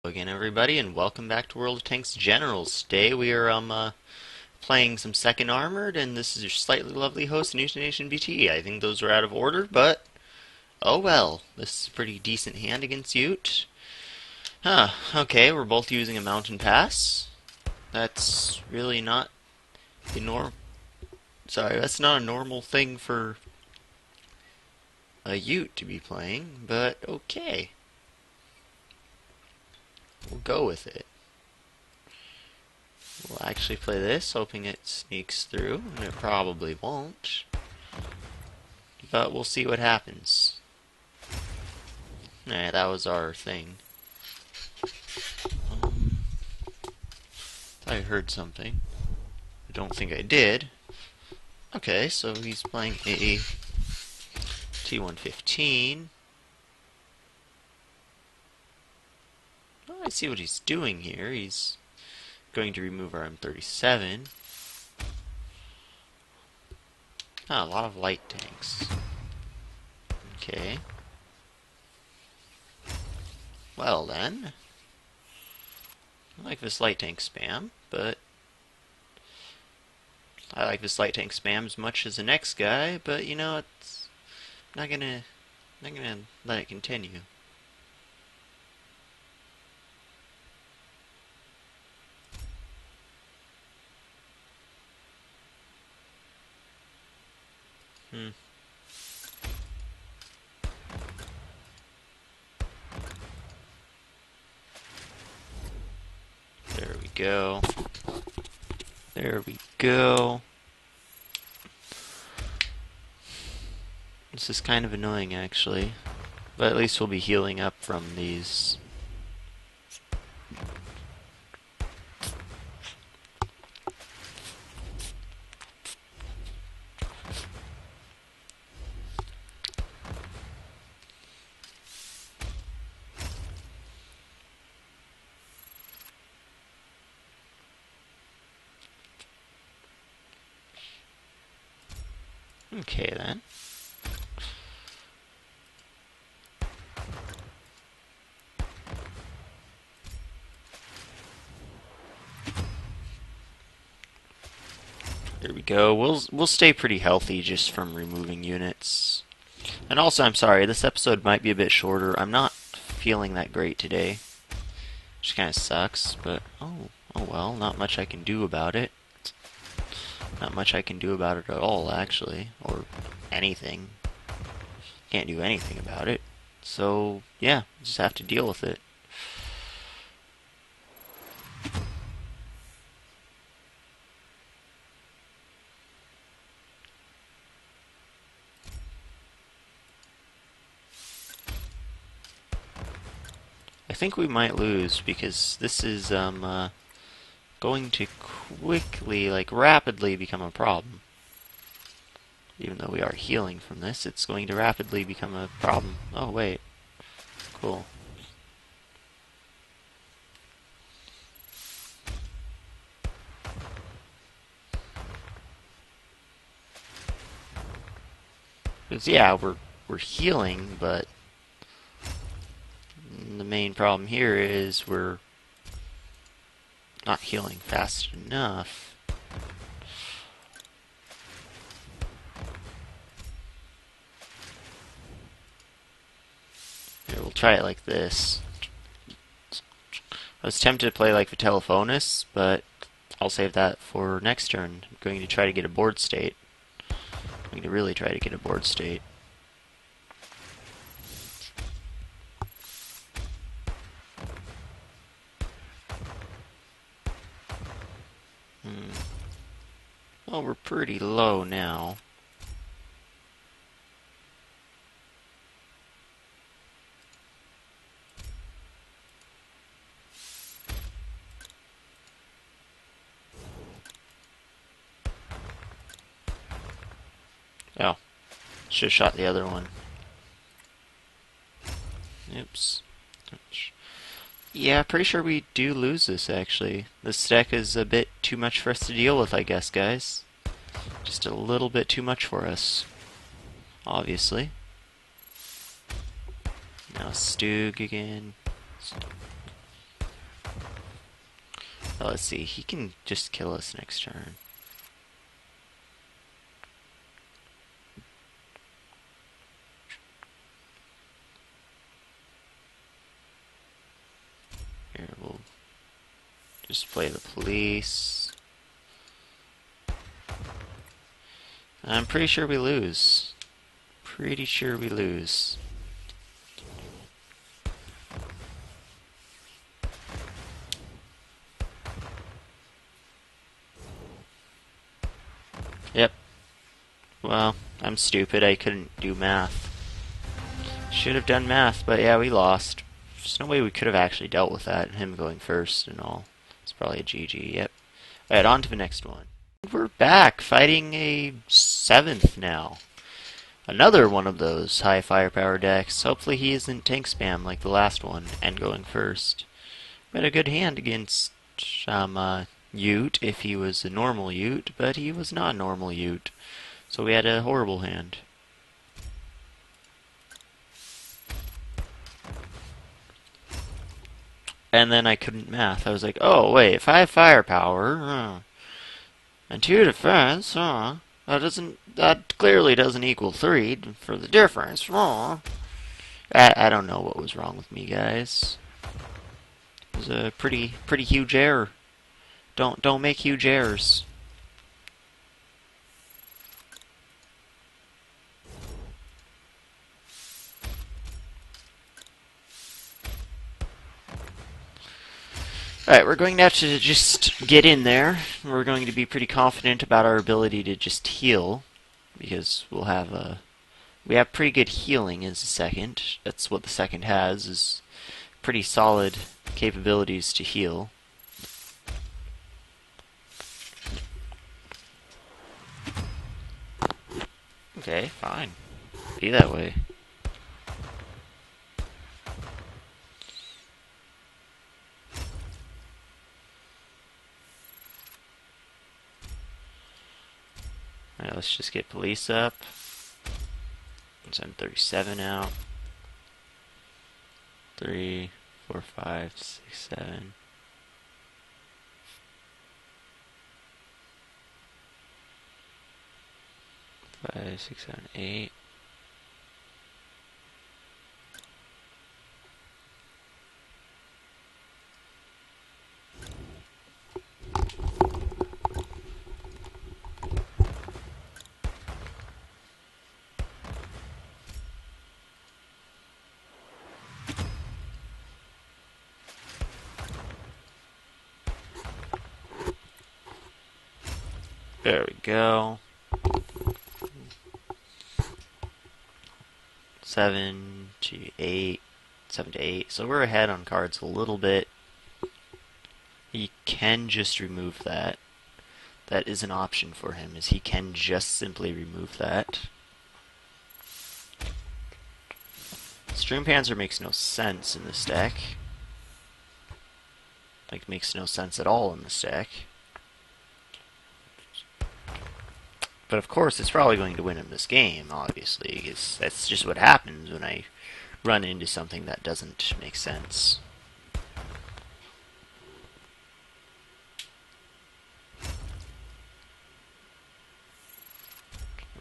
Again, everybody, and welcome back to World of Tanks Generals. Today we are playing some Second Armored, and this is your slightly lovely host, Nation BT. I think those are out of order, but oh well. This is a pretty decent hand against Ute. Huh, okay, we're both using a Mountain Pass. That's really not the that's not a normal thing for a Ute to be playing, but okay. We'll go with it. We'll actually play this, hoping it sneaks through, and it probably won't. But we'll see what happens. Alright, that was our thing. I heard something. I don't think I did. Okay, so he's playing a T115. Oh, I see what he's doing here. He's going to remove our M37. Ah, a lot of light tanks. Okay. Well then. I like this light tank spam, but I like this light tank spam as much as the next guy, but you know, it's not gonna let it continue. There we go. There we go. This is kind of annoying, actually. But at least we'll be healing up from these. Okay, then. There we go. We'll stay pretty healthy just from removing units. And also, I'm sorry, this episode might be a bit shorter. I'm not feeling that great today, which kind of sucks. But oh well, not much I can do about it. Not much I can do about it at all, actually, or anything. Can't do anything about it. So yeah, just have to deal with it. I think we might lose because this is going to quickly, like rapidly become a problem. Even though we are healing from this, it's going to rapidly become a problem. Oh wait. Cool. Because yeah, we're healing, but the main problem here is we're not healing fast enough. Here, we'll try it like this. I was tempted to play like the Telephonus, but I'll save that for next turn. I'm going to try to get a board state. I'm going to really try to get a board state. Well, we're pretty low now. Oh, should have shot the other one. Oops. Yeah, pretty sure we do lose this, actually. This deck is a bit too much for us to deal with, I guess, guys. Just a little bit too much for us. Obviously. Now Stug again. Oh, let's see. He can just kill us next turn. Here, we'll just play the police. I'm pretty sure we lose. Pretty sure we lose. Yep. Well, I'm stupid. I couldn't do math. Should have done math, but yeah, we lost. There's no way we could have actually dealt with that, him going first and all. It's probably a GG, yep. Alright, on to the next one. We're back, fighting a 7th now. Another one of those high firepower decks. Hopefully he isn't tank spam like the last one, and going first. We had a good hand against Ute if he was a normal Ute, but he was not a normal Ute. So we had a horrible hand. And then I couldn't math. I was like, oh wait, if I have firepower, and 2 defense, that clearly doesn't equal 3 for the difference. I don't know what was wrong with me, guys. It was a pretty huge error. Don't make huge errors. Alright, we're going to have to just get in there. We're going to be pretty confident about our ability to just heal, because we have pretty good healing as a second. That's what the second has, is pretty solid capabilities to heal. Okay, fine. Be that way. Alright, let's just get police up. Send 37 out. 3, 4, 5, 6, 7. 5, 6, 7, 8. There we go. 7 to 8. 7 to 8. So we're ahead on cards a little bit. He can just remove that. That is an option for him, is he can just simply remove that. Stream Panzer makes no sense in this deck. Like, makes no sense at all in this deck. But of course, it's probably going to win him this game, obviously, because that's just what happens when I run into something that doesn't make sense.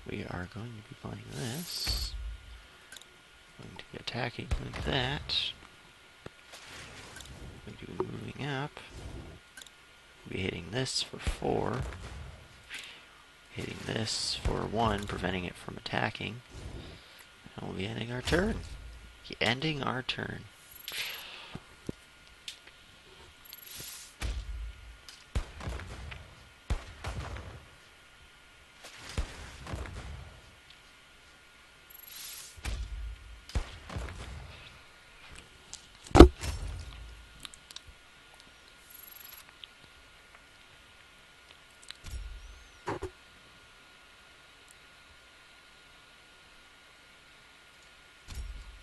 We are going to be playing this. Going to be attacking like that. Going to be moving up. We'll be hitting this for 4. Hitting this for 1, preventing it from attacking. And we'll be ending our turn. Ending our turn.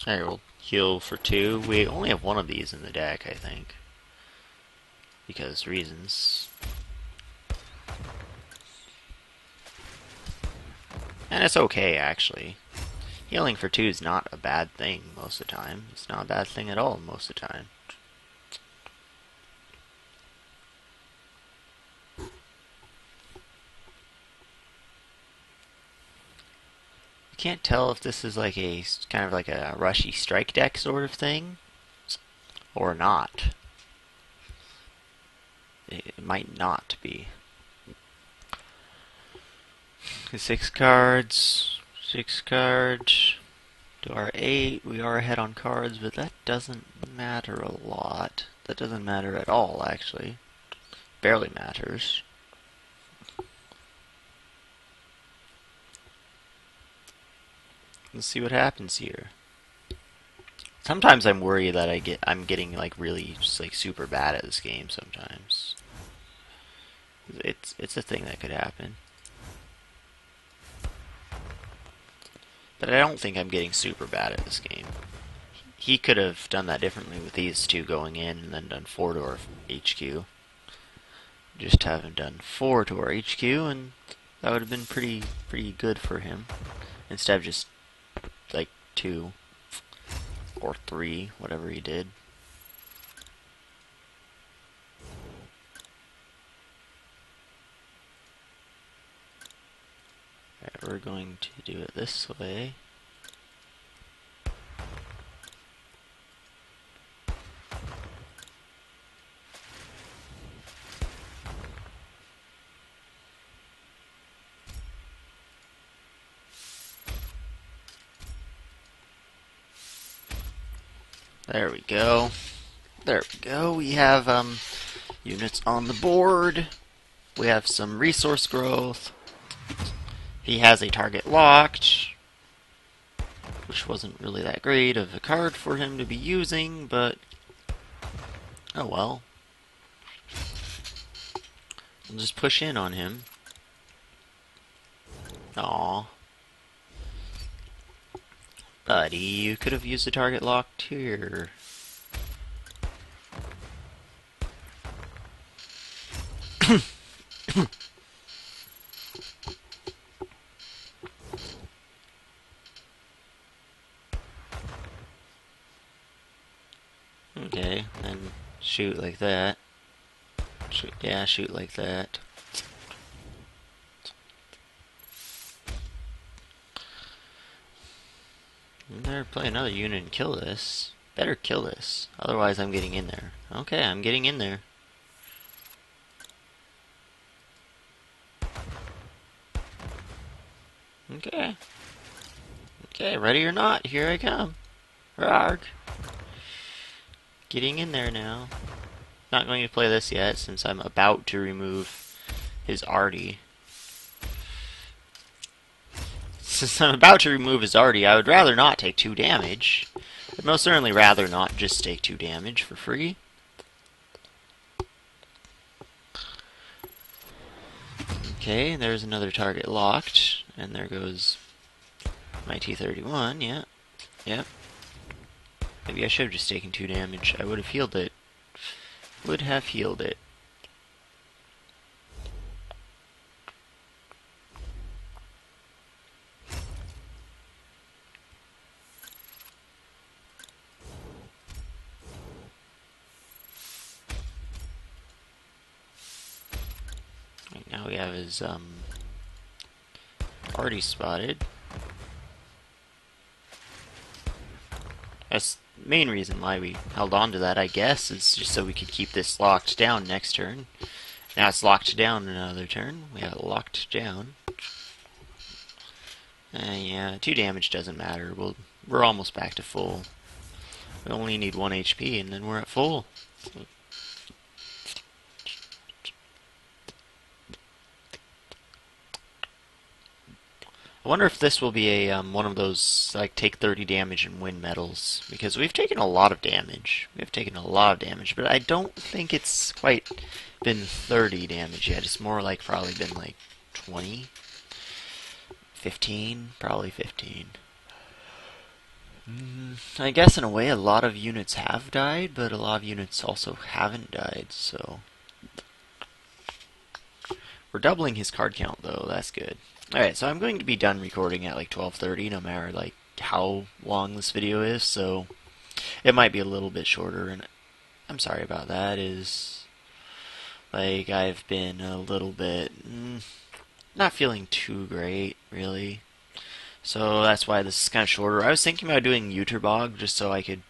Alright, we'll heal for 2. We only have 1 of these in the deck, I think. Because reasons. And it's okay, actually. Healing for 2 is not a bad thing most of the time. It's not a bad thing at all most of the time. can't tell if this is like a kind of like a rushy strike deck sort of thing or not. It might not be. 6 cards, 6 cards. To our 8, we are ahead on cards, but that doesn't matter a lot. That doesn't matter at all, actually. Barely matters. Let's see what happens here. Sometimes I'm worried that I'm getting like really just like super bad at this game sometimes. It's a thing that could happen. But I don't think I'm getting super bad at this game. He could have done that differently with these two going in and then done 4 to our HQ. Just haven't done 4 to our HQ, and that would have been pretty good for him. Instead of just like 2 or 3, whatever he did. Alright, we're going to do it this way. There we go. There we go. We have units on the board. We have some resource growth. He has a target locked, which wasn't really that great of a card for him to be using, but oh well. We'll just push in on him. Aww. Buddy, you could have used the target locked here. Okay, then shoot like that. Yeah, shoot like that. Better play another unit and kill this. Better kill this. Otherwise I'm getting in there. Okay, I'm getting in there. Okay. Okay, ready or not, here I come. Rarg. Getting in there now. Not going to play this yet, since I'm about to remove his arty. Since I'm about to remove his arty, I would rather not take 2 damage. I'd most certainly rather not just take 2 damage for free. Okay, there's another target locked, and there goes my T-31, yeah. Yep. Maybe I should have just taken 2 damage. I would have healed it. Would have healed it. Right, now we have his already spotted. That's the main reason why we held on to that, I guess, is just so we could keep this locked down next turn. Now it's locked down another turn. We have it locked down. Yeah, 2 damage doesn't matter. We're almost back to full. We only need 1 HP and then we're at full. I wonder if this will be a one of those like take 30 damage and win medals, because we've taken a lot of damage. We have taken a lot of damage, but I don't think it's quite been 30 damage yet. It's more like probably been like 20, 15, probably 15. I guess in a way a lot of units have died, but a lot of units also haven't died, so we're doubling his card count though. That's good. Alright, so I'm going to be done recording at like 12:30, no matter like how long this video is, so it might be a little bit shorter, and I'm sorry about that. Is like I've been a little bit not feeling too great, really. So that's why this is kind of shorter. I was thinking about doing Uterbog just so I could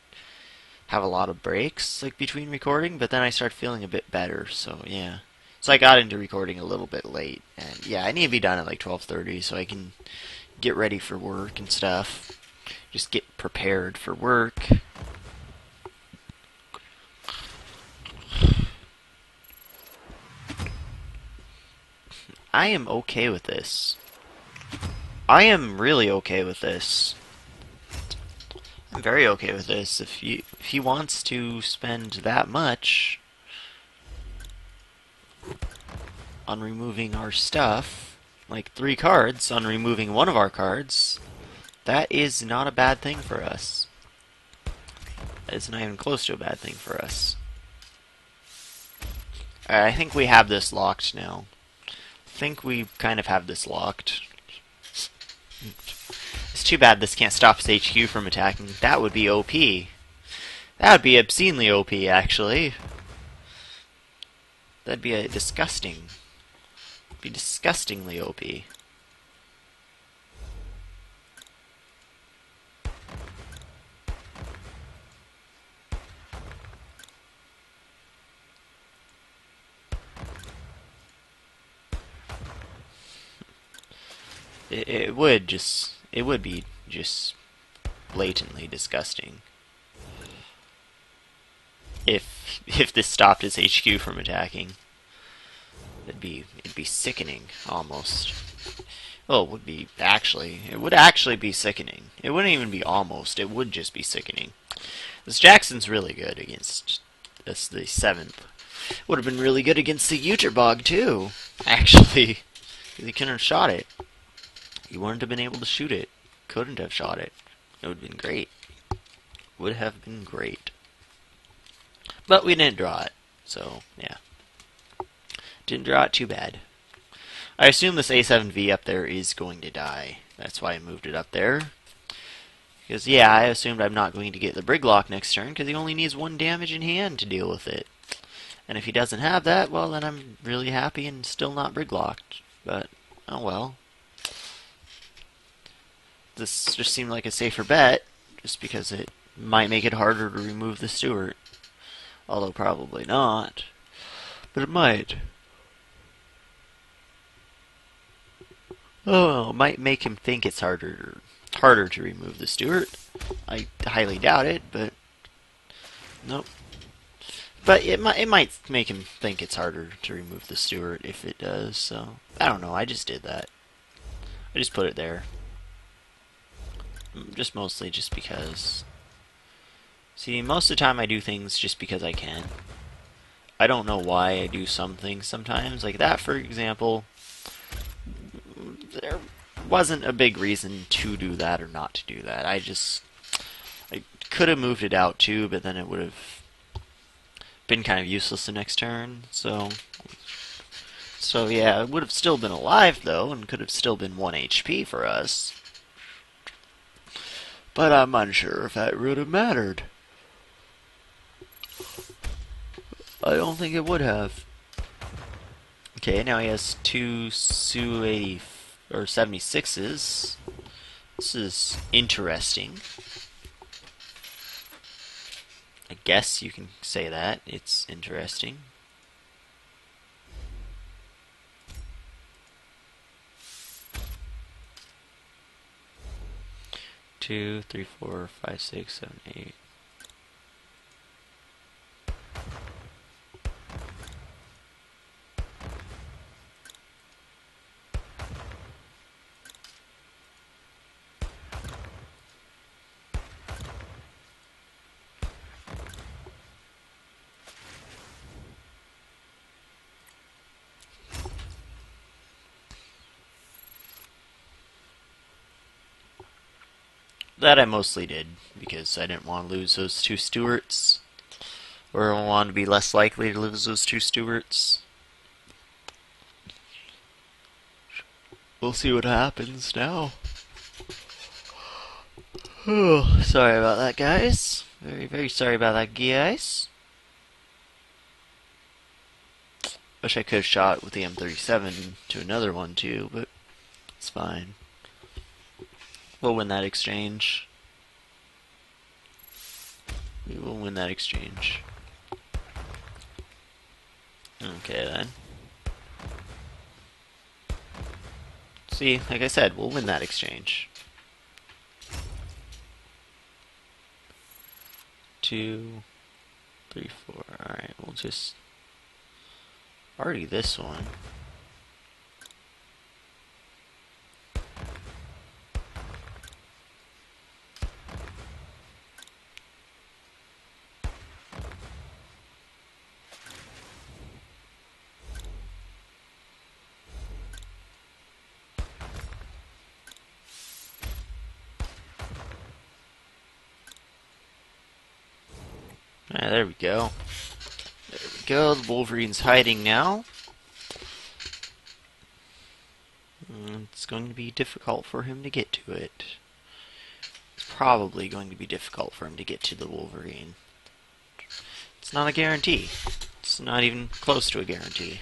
have a lot of breaks like between recording, but then I started feeling a bit better. So yeah, so I got into recording a little bit late, and yeah, I need to be done at like 12:30 so I can get ready for work and stuff. Just get prepared for work. I am okay with this. I am really okay with this. I'm very okay with this. If he wants to spend that much on removing our stuff, like 3 cards on removing one of our cards, that is not a bad thing for us. It's not even close to a bad thing for us. I think we have this locked now. I think we kind of have this locked. It's too bad this can't stop his HQ from attacking. That would be OP. That would be obscenely OP, actually. That'd be disgusting. It'd be disgustingly OP. It would be just blatantly disgusting if this stopped his HQ from attacking. It'd be sickening almost. Well, it would actually be sickening. It wouldn't even be almost. It would just be sickening. This Jackson's really good against this the 7th. Would have been really good against the Uterbog too. Actually, he couldn't have shot it. He wouldn't have been able to shoot it. Couldn't have shot it. It would have been great. Would have been great. But we didn't draw it. So, yeah. Didn't draw it too bad. I assume this A7V up there is going to die. That's why I moved it up there. Because, yeah, I assumed I'm not going to get the Briglock next turn, because he only needs 1 damage in hand to deal with it. And if he doesn't have that, well, then I'm really happy and still not Briglocked. But, oh well. This just seemed like a safer bet, just because it might make it harder to remove the Stewart. Although probably not. But it might. Oh, it might make him think it's harder to remove the Stewart. I highly doubt it, but nope. But it might make him think it's harder to remove the Stewart if it does. So I don't know. I just did that. I just put it there. Just mostly just because. See, most of the time I do things just because I can. I don't know why I do some things sometimes. Like that, for example. There wasn't a big reason to do that or not to do that. I could have moved it out too, but then it would have been kind of useless the next turn. So yeah, it would have still been alive though, and could have still been 1 HP for us. But I'm unsure if that would have mattered. I don't think it would have. Okay, now he has 2 Su-80 or 76s. This is interesting. I guess you can say that. It's interesting. Two, three, four, five, six, seven, 8. That I mostly did because I didn't want to lose those 2 Stewarts, or I wanted to be less likely to lose those 2 Stewarts. We'll see what happens now. Oh, sorry about that, guys. Very, very sorry about that, guys. Wish I could have shot with the M37 to another one too, but it's fine. We'll win that exchange. We will win that exchange. Okay then. See, like I said, we'll win that exchange. 2, 3, 4. Alright, we'll just already this one. Alright, there we go. There we go. The Wolverine's hiding now. It's going to be difficult for him to get to it. It's probably going to be difficult for him to get to the Wolverine. It's not a guarantee. It's not even close to a guarantee.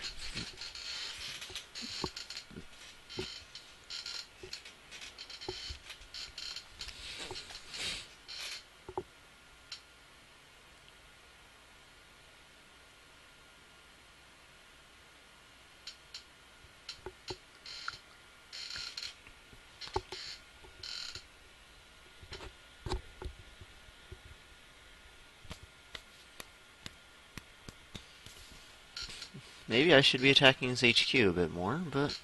Maybe I should be attacking his HQ a bit more, but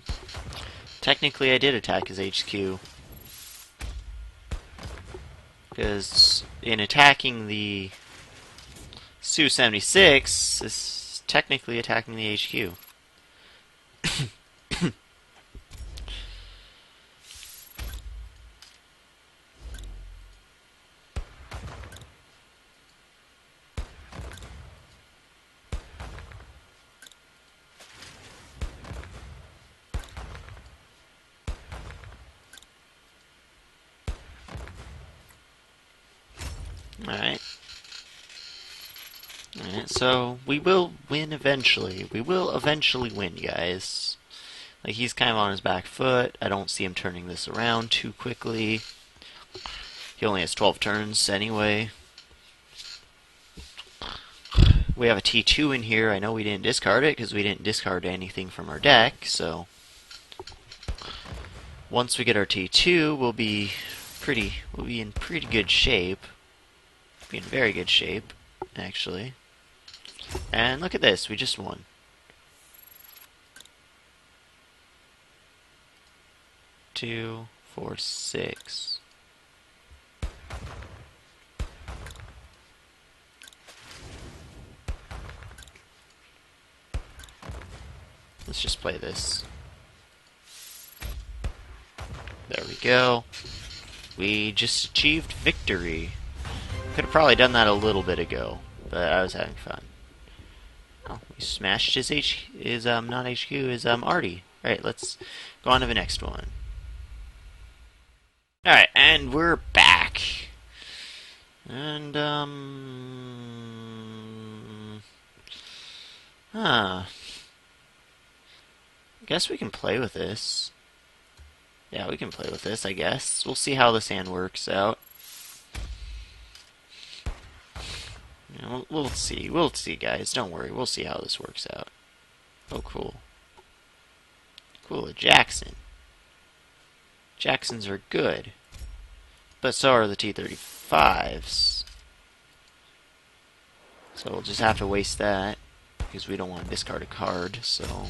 technically I did attack his HQ. Because in attacking the Su-76, this is technically attacking the HQ. Alright. Alright, so we will win eventually. We will eventually win, guys. Like, he's kind of on his back foot. I don't see him turning this around too quickly. He only has 12 turns anyway. We have a T2 in here. I know we didn't discard it because we didn't discard anything from our deck, so once we get our T2, we'll be in pretty good shape. We'll be in very good shape, actually. And look at this, we just won. Two, 4, 6. Let's just play this. There we go. We just achieved victory. Could have probably done that a little bit ago, but I was having fun. Oh, we smashed his not HQ, his Artie. Alright, let's go on to the next one. Alright, and we're back. And, I guess we can play with this. Yeah, we can play with this, I guess. We'll see how this hand works out. Yeah, we'll see. We'll see, guys. Don't worry. We'll see how this works out. Oh, cool. Cool, a Jackson. Jacksons are good. But so are the T-35s. So we'll just have to waste that, because we don't want to discard a card, so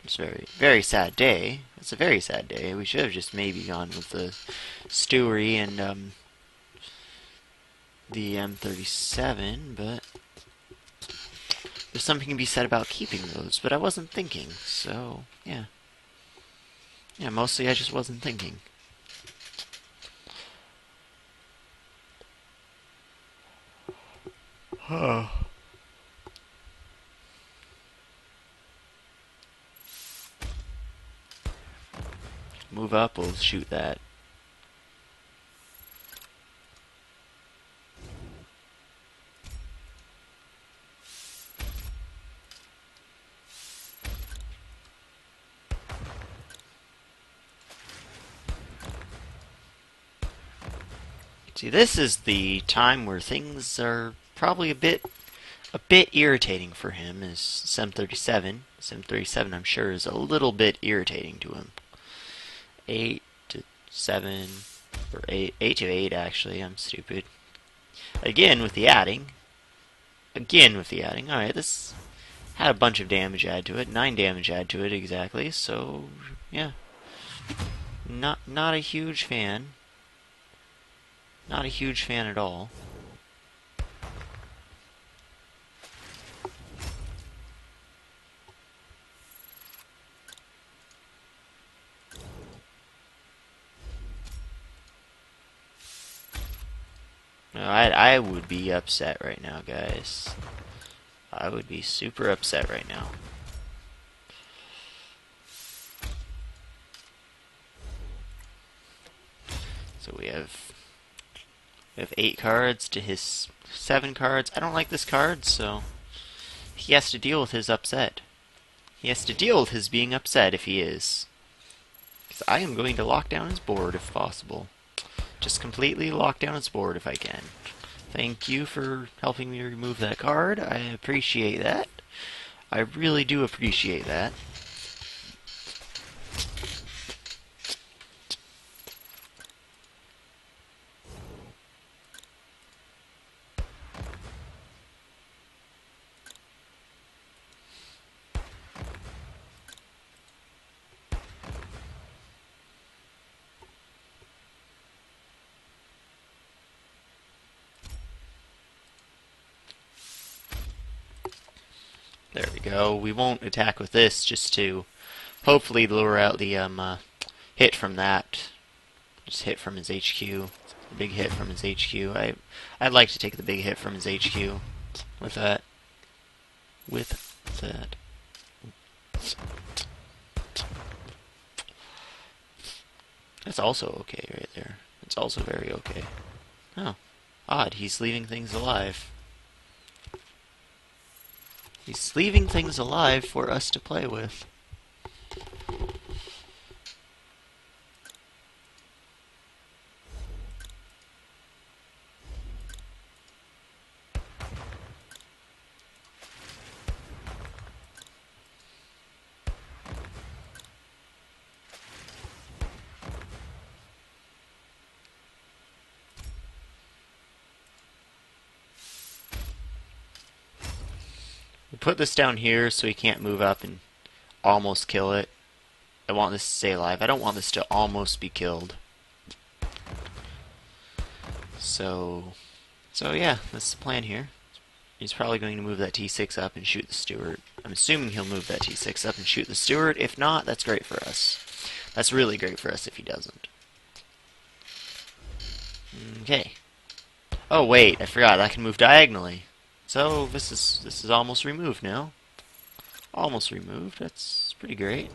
it's a very sad day. It's a very sad day. We should have just maybe gone with the Stewie and the M37, but there's something to be said about keeping those, but I wasn't thinking, so yeah. Yeah, mostly I just wasn't thinking. Move up, we'll shoot that. See, this is the time where things are probably a bit irritating for him. Is Sem 37? Sem 37, I'm sure, is a little bit irritating to him. 8 to 7, or 8 to 8 actually. I'm stupid. Again with the adding. Again with the adding. All right, this had a bunch of damage added to it. 9 damage added to it exactly. So yeah, not a huge fan. Not a huge fan at all. No, I would be upset right now, guys. I would be super upset right now. So we have 8 cards to his 7 cards. I don't like this card, so he has to deal with his upset. He has to deal with his being upset if he is. Because I am going to lock down his board if possible. Just completely lock down his board if I can. Thank you for helping me remove that card. I appreciate that. I really do appreciate that. There we go. We won't attack with this just to hopefully lure out the hit from that. Just hit from his HQ. Big hit from his HQ. I'd like to take the big hit from his HQ with that. With that. That's also okay right there. It's also very okay. Oh, odd. He's leaving things alive. He's leaving things alive for us to play with. We put this down here so he can't move up and almost kill it. I want this to stay alive. I don't want this to almost be killed. So yeah, that's the plan here. He's probably going to move that T6 up and shoot the Steward. I'm assuming he'll move that T6 up and shoot the Steward. If not, that's great for us. That's really great for us if he doesn't. Okay. Oh wait, I forgot. I can move diagonally. So this is almost removed now. Almost removed. That's pretty great.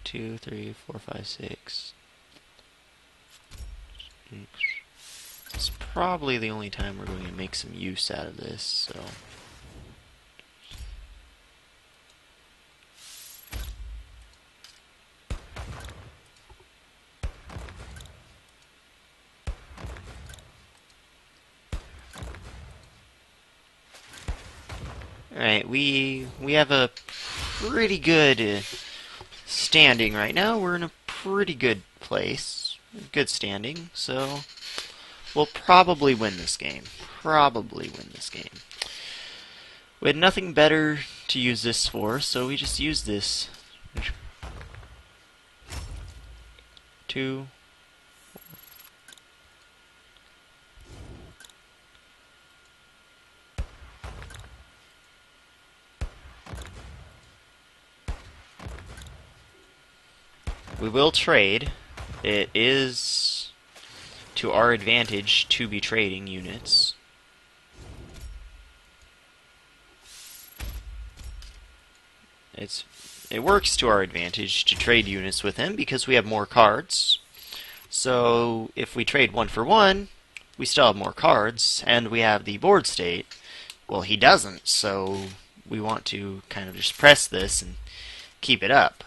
2, 3, 4, 5, 6. It's probably the only time we're going to make some use out of this, so. Alright, we have a pretty good standing right now. We're in a pretty good place. Good standing, so we'll probably win this game. Probably win this game. We had nothing better to use this for, so we just used this. 2. We will trade. It is to our advantage to be trading units. It works to our advantage to trade units with him because we have more cards. So if we trade 1 for 1, we still have more cards, and we have the board state. Well, he doesn't, so we want to kind of just press this and keep it up.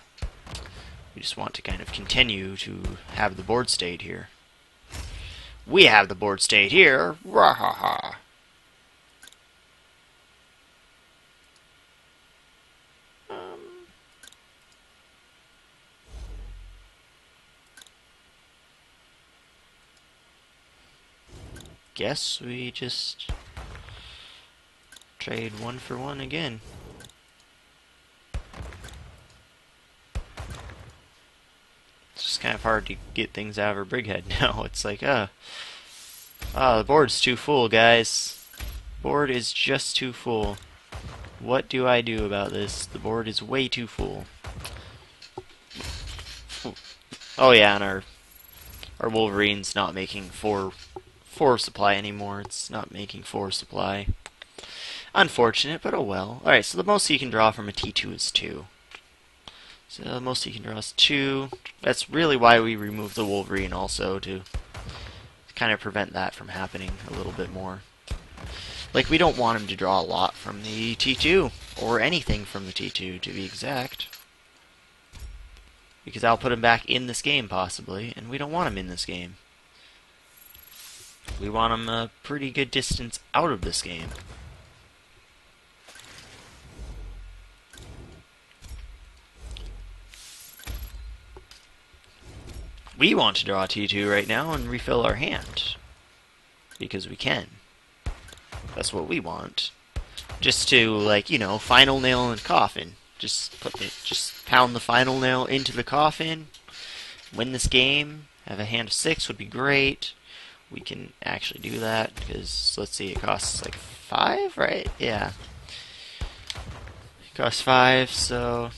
We just want to kind of continue to have the board state here. We have the board state here. Rahaha. Guess we just trade 1 for 1 again. It's just kind of hard to get things out of our brighead now. It's like, the board's too full, guys. Board is just too full. What do I do about this? The board is way too full. Oh yeah, and our Wolverine's not making four supply anymore. It's not making 4 supply. Unfortunate, but oh well. Alright, so the most you can draw from a T2 is 2. So the most you can draw is 2. That's really why we removed the Wolverine also, to kind of prevent that from happening a little bit more. Like, we don't want him to draw a lot from the T2, or anything from the T2 to be exact. Because I'll put him back in this game, possibly, and we don't want him in this game. We want him a pretty good distance out of this game. We want to draw a T2 right now and refill our hand. Because we can. That's what we want. Just to, like, you know, final nail in the coffin. Just pound the final nail into the coffin. Win this game. Have a hand of 6 would be great. We can actually do that because, let's see, it costs like 5, right? Yeah. It costs 5, so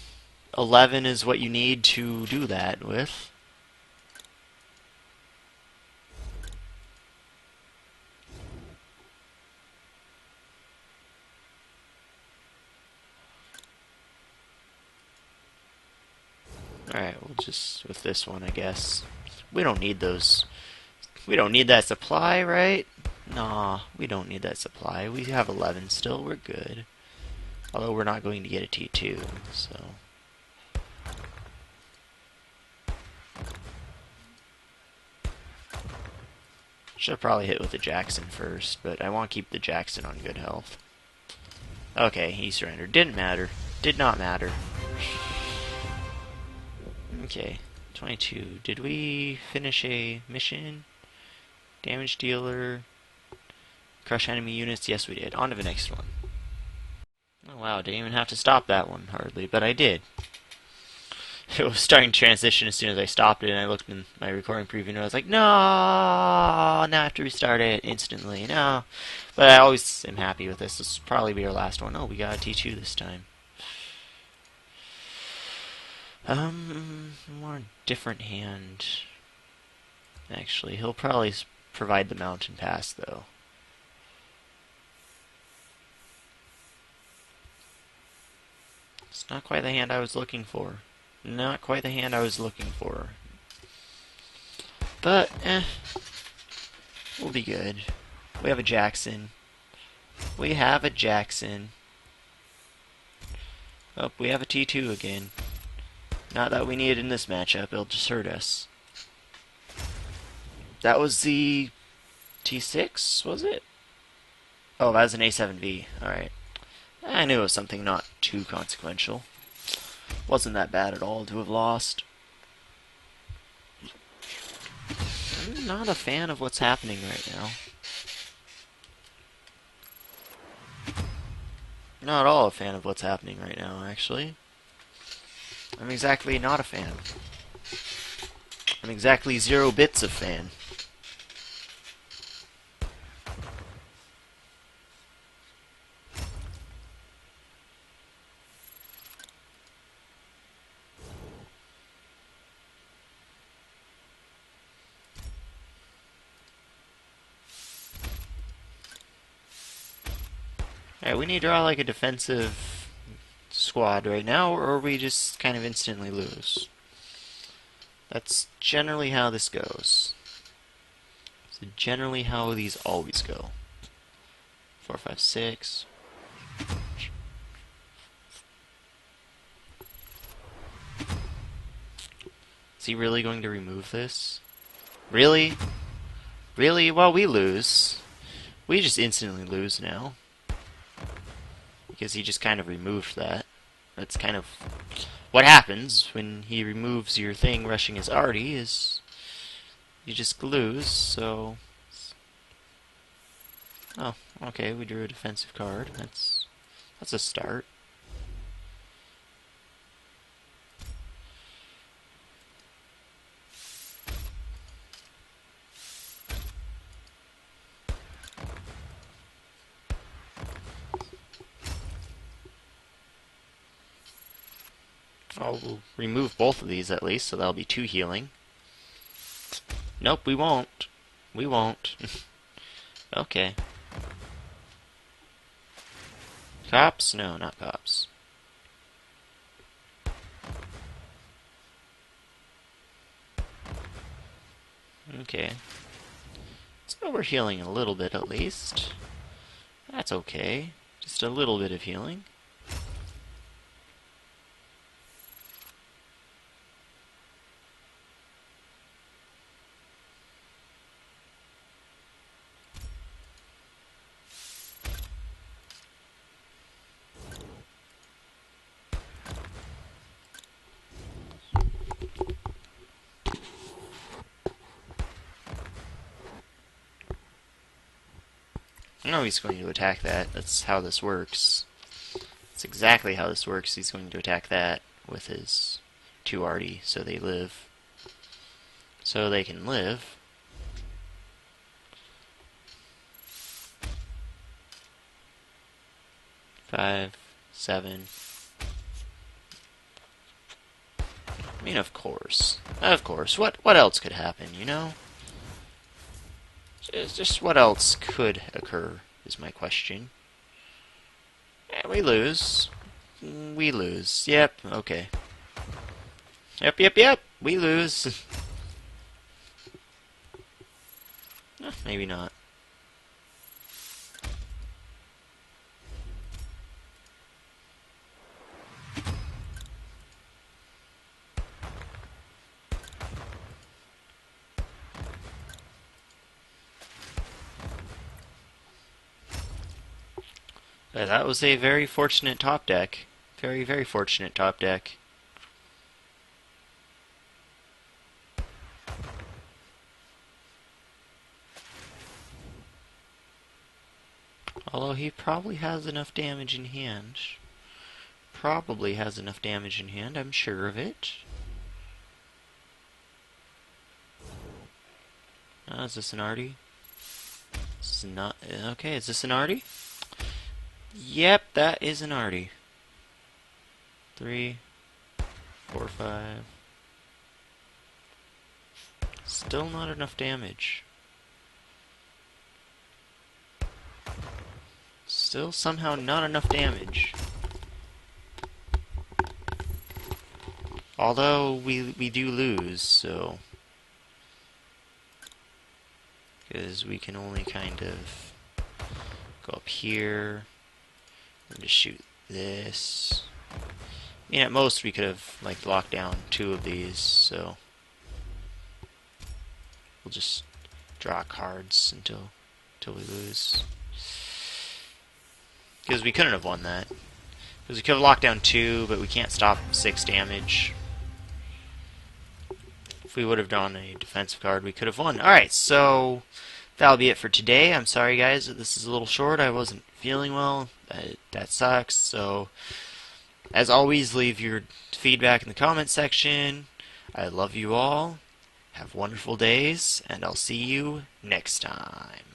11 is what you need to do that with. Alright, we'll just, with this one, I guess. We don't need those. We don't need that supply, right? Nah, we don't need that supply. We have 11 still, we're good. Although we're not going to get a T2, so... Should have probably hit with the Jackson first, but I want to keep the Jackson on good health. Okay, he surrendered. Didn't matter. Did not matter. Okay, 22. Did we finish a mission? Damage dealer. Crush enemy units. Yes, we did. On to the next one. Oh wow, didn't even have to stop that one, hardly, but I did. It was starting to transition as soon as I stopped it, and I looked in my recording preview, and I was like, no, now I have to restart it instantly. No. But I always am happy with this. This will probably be our last one. Oh, we got a T2 this time. More different hand. Actually, he'll probably provide the mountain pass, though. It's not quite the hand I was looking for. Not quite the hand I was looking for. But, we'll be good. We have a Jackson. We have a Jackson. Oh, we have a T2 again. Not that we need it in this matchup, it'll just hurt us. That was the T6, was it? Oh, that was an A7V. Alright. I knew it was something not too consequential. Wasn't that bad at all to have lost. I'm not a fan of what's happening right now. Not at all a fan of what's happening right now, actually. I'm exactly not a fan. I'm exactly 0 bits of fan. Alright, we need to draw like a defensive squad right now, or we just kind of instantly lose. That's generally how this goes. So generally how these always go. 4, 5, 6. Is he really going to remove this? Really? Really? Well, we lose. We just instantly lose now. Because he just kind of removed that. That's kind of what happens when he removes your thing rushing his arty is you just lose, so... Oh, okay, we drew a defensive card. That's a start. We'll remove both of these at least, so that'll be 2 healing. Nope, we won't. We won't. Okay. Cops? No, not cops. Okay. So we're healing a little bit at least. That's okay. Just a little bit of healing. No, he's going to attack that. That's how this works. That's exactly how this works. He's going to attack that with his 2 arty, so they live. So they can live. Five, 7. I mean, of course. Of course. What else could happen, you know? Just what else could occur is my question. Yeah, we lose. We lose. Yep, okay. Yep. We lose. Maybe not. That was a very fortunate top deck. Very, very fortunate top deck. Although he probably has enough damage in hand. Probably has enough damage in hand, I'm sure of it. Is this an arty? This is not... Okay, is this an arty? Yep, that is an arty. 3, 4, 5. Still not enough damage. Still somehow not enough damage. Although we do lose, so... Because we can only kind of go up here and just shoot this. I mean, at most we could have like locked down 2 of these, so we'll just draw cards until we lose. Because we couldn't have won that. Because we could have locked down 2, but we can't stop 6 damage. If we would have drawn a defensive card, we could have won. Alright, so that'll be it for today. I'm sorry, guys, that this is a little short. I wasn't feeling well. That sucks. So, as always, leave your feedback in the comments section. I love you all. Have wonderful days, and I'll see you next time.